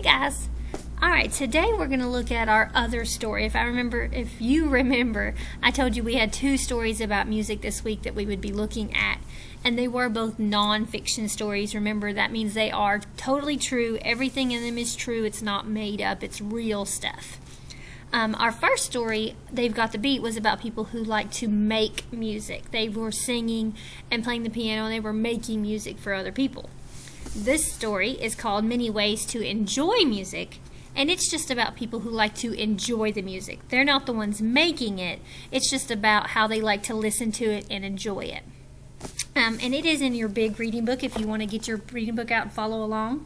Hey guys. Alright, today we're going to look at our other story. If you remember, I told you we had two stories about music this week that we would be looking at. And they were both non-fiction stories. Remember, that means they are totally true. Everything in them is true. It's not made up. It's real stuff. Our first story, They've Got the Beat, was about people who like to make music. They were singing and playing the piano, and they were making music for other people. This story is called Many Ways to Enjoy Music, and it's just about people who like to enjoy the music. They're not the ones making it. It's just about how they like to listen to it and enjoy it. And it is in your big reading book if you want to get your reading book out and follow along.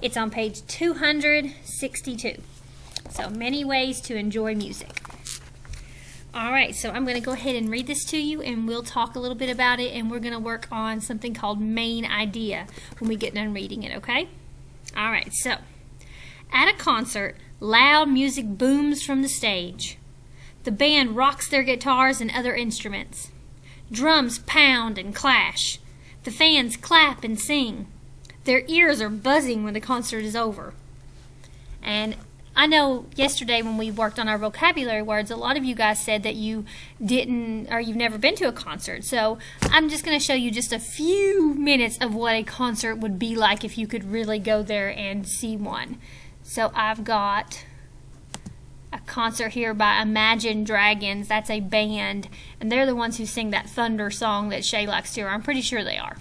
It's on page 262. So, Many Ways to Enjoy Music. Alright, so I'm going to go ahead and read this to you, and we'll talk a little bit about it, and we're going to work on something called main idea when we get done reading it, okay? Alright, so, at a concert, loud music booms from the stage. The band rocks their guitars and other instruments. Drums pound and clash. The fans clap and sing. Their ears are buzzing when the concert is over. And I know yesterday when we worked on our vocabulary words, a lot of you guys said that you didn't, or you've never been to a concert. So I'm just going to show you just a few minutes of what a concert would be like if you could really go there and see one. So I've got a concert here by Imagine Dragons. That's a band, and they're the ones who sing that Thunder song that Shay likes to. I'm pretty sure they are.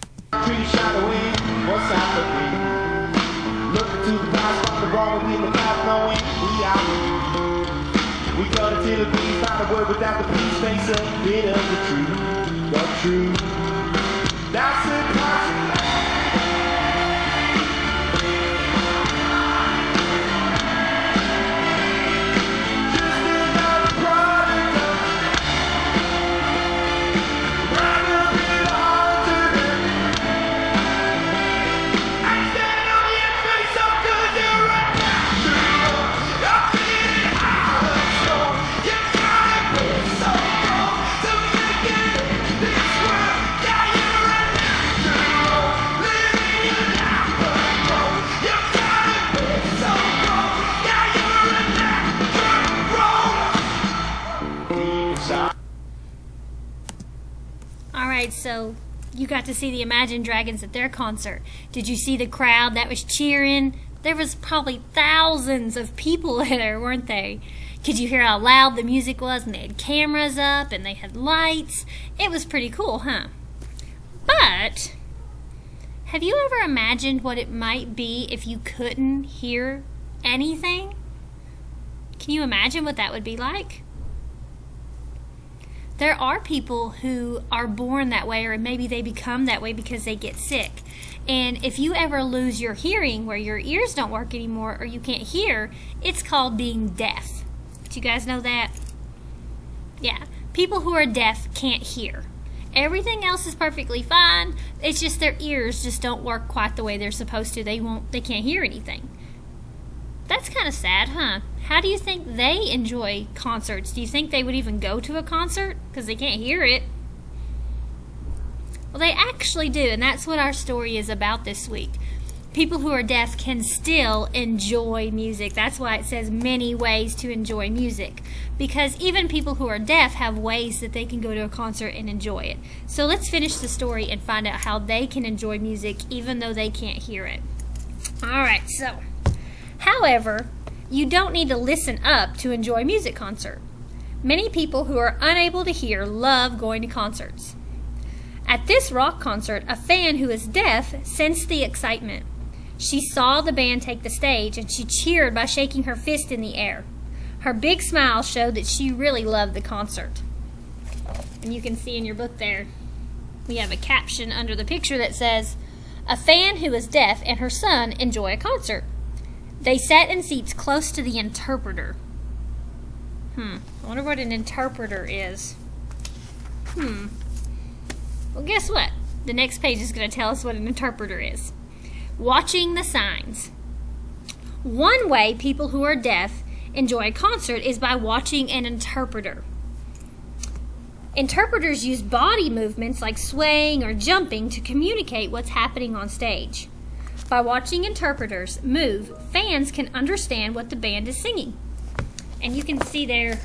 Looking to the past, find the wrong within the past, knowing we are. We cut until the beat, find a word without the peace, face a bit of the truth. That's the passion. Alright, so you got to see the Imagine Dragons at their concert. Did you see the crowd that was cheering? There was probably thousands of people there, weren't they? Could you hear how loud the music was? And they had cameras up and they had lights. It was pretty cool, huh? But have you ever imagined what it might be if you couldn't hear anything? Can you imagine what that would be like? There are people who are born that way, or maybe they become that way because they get sick. And if you ever lose your hearing, where your ears don't work anymore or you can't hear, it's called being deaf. Do you guys know that? Yeah. People who are deaf can't hear. Everything else is perfectly fine. It's just their ears just don't work quite the way they're supposed to. They can't hear anything. That's kind of sad, huh? How do you think they enjoy concerts? Do you think they would even go to a concert? Because they can't hear it. Well, they actually do, and that's what our story is about this week. People who are deaf can still enjoy music. That's why it says many ways to enjoy music. Because even people who are deaf have ways that they can go to a concert and enjoy it. So let's finish the story and find out how they can enjoy music even though they can't hear it. Alright, so however, you don't need to listen up to enjoy a music concert. Many people who are unable to hear love going to concerts. At this rock concert, a fan who is deaf sensed the excitement. She saw the band take the stage, and she cheered by shaking her fist in the air. Her big smile showed that she really loved the concert. And you can see in your book there, we have a caption under the picture that says, "A fan who is deaf and her son enjoy a concert. They sat in seats close to the interpreter." I wonder what an interpreter is. Well, guess what? The next page is going to tell us what an interpreter is. Watching the signs. One way people who are deaf enjoy a concert is by watching an interpreter. Interpreters use body movements like swaying or jumping to communicate what's happening on stage. By watching interpreters move, fans can understand what the band is singing. And you can see there,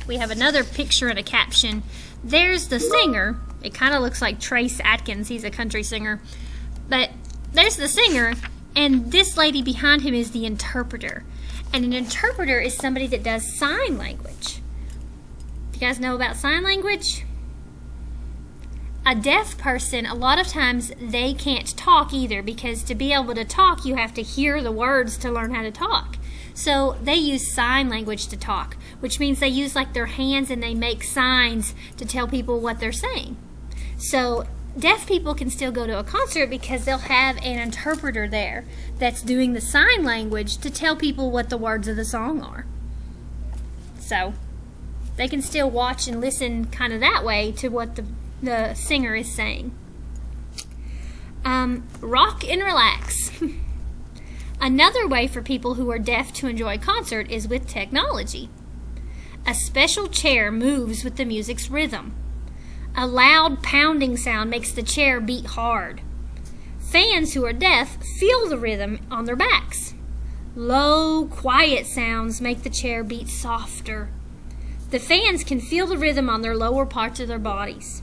we have another picture and a caption. There's the singer. It kind of looks like Trace Atkins. He's a country singer. But there's the singer, and this lady behind him is the interpreter. And an interpreter is somebody that does sign language. You guys know about sign language? A deaf person, a lot of times they can't talk either, because to be able to talk, you have to hear the words to learn how to talk. So they use sign language to talk, which means they use like their hands and they make signs to tell people what they're saying. So deaf people can still go to a concert because they'll have an interpreter there that's doing the sign language to tell people what the words of the song are. So they can still watch and listen kind of that way to what the singer is saying. Rock and relax. Another way for people who are deaf to enjoy a concert is with technology. A special chair moves with the music's rhythm. A loud pounding sound makes the chair beat hard. Fans who are deaf feel the rhythm on their backs. Low, quiet sounds make the chair beat softer. The fans can feel the rhythm on their lower parts of their bodies.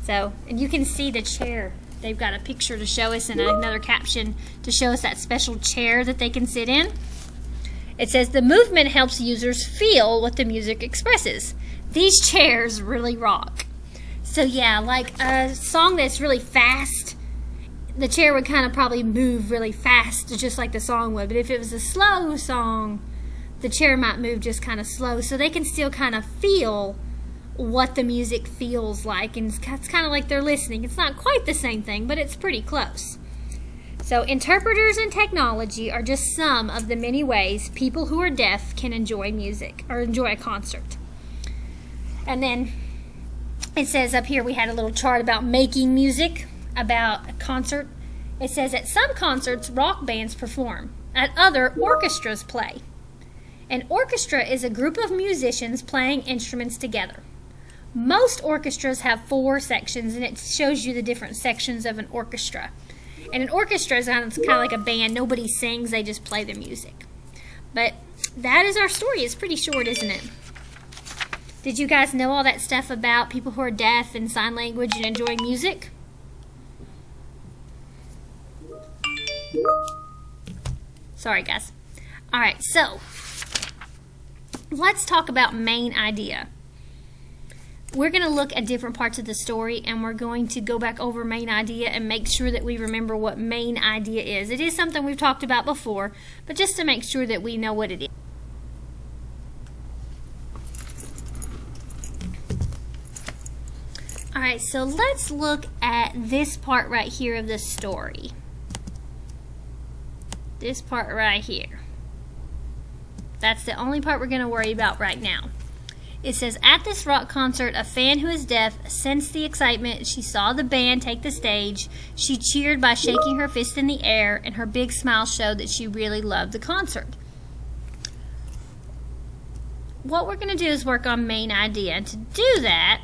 So, and you can see the chair. They've got a picture to show us and another caption to show us that special chair that they can sit in. It says the movement helps users feel what the music expresses. These chairs really rock. So yeah, like a song that's really fast, the chair would kind of probably move really fast, just like the song would. But if it was a slow song, the chair might move just kind of slow. So they can still kind of feel what the music feels like, and it's kind of like they're listening. It's not quite the same thing, but it's pretty close. So interpreters and technology are just some of the many ways people who are deaf can enjoy music or enjoy a concert. And then it says up here, we had a little chart about making music, about a concert. It says at some concerts rock bands perform, at other orchestras play. An orchestra is a group of musicians playing instruments together. Most orchestras have 4 sections, and it shows you the different sections of an orchestra. And an orchestra is kind of like a band. Nobody sings, they just play the music. But that is our story. It's pretty short, isn't it? Did you guys know all that stuff about people who are deaf and sign language and enjoy music? Sorry, guys. All right, so let's talk about main idea. We're going to look at different parts of the story, and we're going to go back over main idea and make sure that we remember what main idea is. It is something we've talked about before, but just to make sure that we know what it is. Alright, so let's look at this part right here of the story. This part right here. That's the only part we're going to worry about right now. It says, at this rock concert, a fan who is deaf sensed the excitement. She saw the band take the stage. She cheered by shaking her fist in the air, and her big smile showed that she really loved the concert. What we're going to do is work on main idea. And to do that,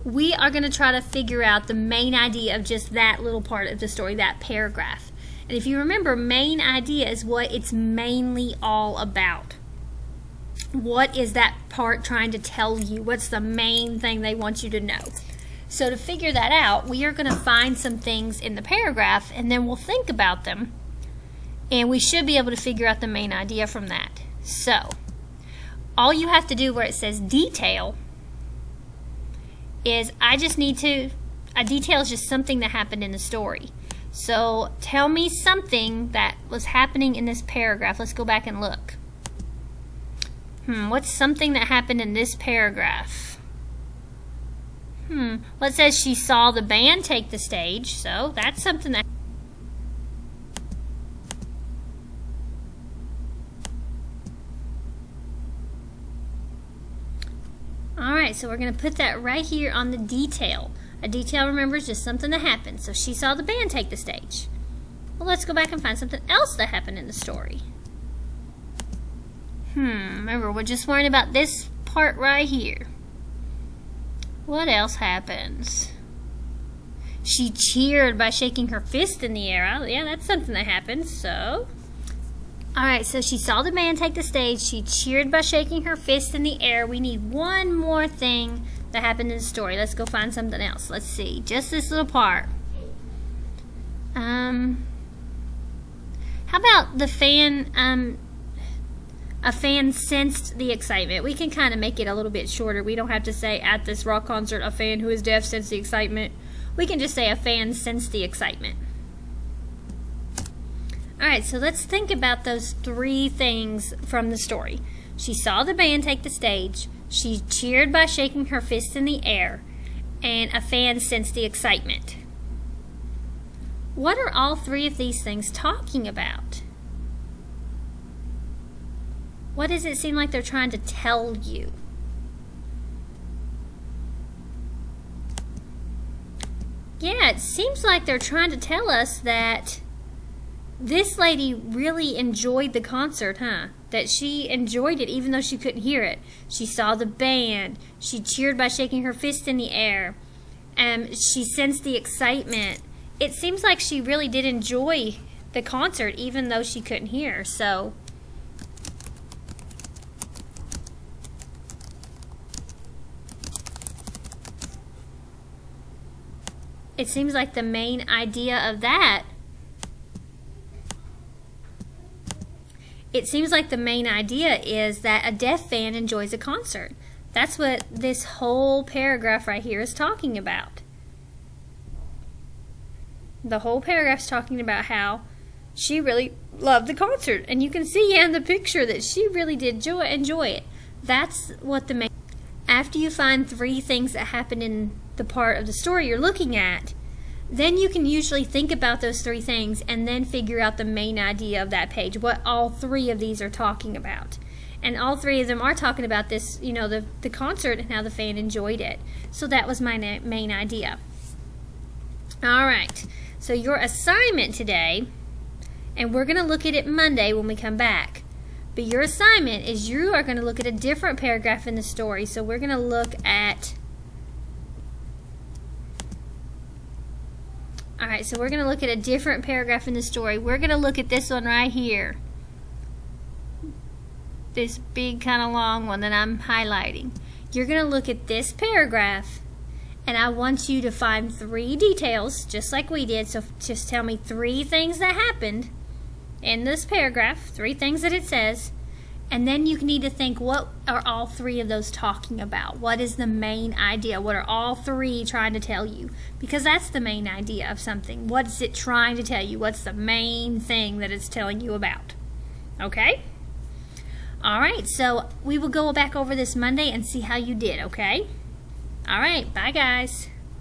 we are going to try to figure out the main idea of just that little part of the story, that paragraph. And if you remember, main idea is what it's mainly all about. What is that part trying to tell you? What's the main thing they want you to know? So to figure that out, we are going to find some things in the paragraph, and then we'll think about them, and we should be able to figure out the main idea from that. So all you have to do where it says detail is I just need to, a detail is just something that happened in the story. So tell me something that was happening in this paragraph. Let's go back and look. What's something that happened in this paragraph? Well, it says she saw the band take the stage, so that's something that... Alright, so we're going to put that right here on the detail. A detail, remember, is just something that happened. So she saw the band take the stage. Well, let's go back and find something else that happened in the story. Remember, we're just worrying about this part right here. What else happens? She cheered by shaking her fist in the air. Yeah, that's something that happens. So, alright, so she saw the band take the stage. She cheered by shaking her fist in the air. We need one more thing that happened in the story. Let's go find something else. Let's see. Just this little part. How about the fan, a fan sensed the excitement? We can kind of make it a little bit shorter. We don't have to say, at this rock concert, a fan who is deaf sensed the excitement. We can just say a fan sensed the excitement. Alright, so let's think about those three things from the story. She saw the band take the stage. She cheered by shaking her fist in the air. And a fan sensed the excitement. What are all three of these things talking about? What does it seem like they're trying to tell you? Yeah, it seems like they're trying to tell us that this lady really enjoyed the concert, huh? That she enjoyed it even though she couldn't hear it. She saw the band. She cheered by shaking her fist in the air. She sensed the excitement. It seems like she really did enjoy the concert even though she couldn't hear. So it seems like the main idea of that, is that a deaf fan enjoys a concert. That's what this whole paragraph right here is talking about. The whole paragraph's talking about how she really loved the concert. And you can see in the picture that she really did enjoy it. That's what the main... After you find three things that happened in the part of the story you're looking at, then you can usually think about those three things and then figure out the main idea of that page, what all three of these are talking about. And all three of them are talking about this, you know, the concert and how the fan enjoyed it. So that was my main idea. Alright, so your assignment today, and we're going to look at it Monday when we come back, but your assignment is you are going to look at a different paragraph in the story. So we're going to look at... Alright, so we're going to look at a different paragraph in the story. We're going to look at this one right here. This big kind of long one that I'm highlighting. You're going to look at this paragraph, and I want you to find three details, just like we did. So just tell me three things that happened in this paragraph, three things that it says, and then you need to think, what are all three of those talking about? What is the main idea? What are all three trying to tell you? Because that's the main idea of something. What is it trying to tell you? What's the main thing that it's telling you about? Okay? Alright, so we will go back over this Monday and see how you did, okay? Alright, bye guys.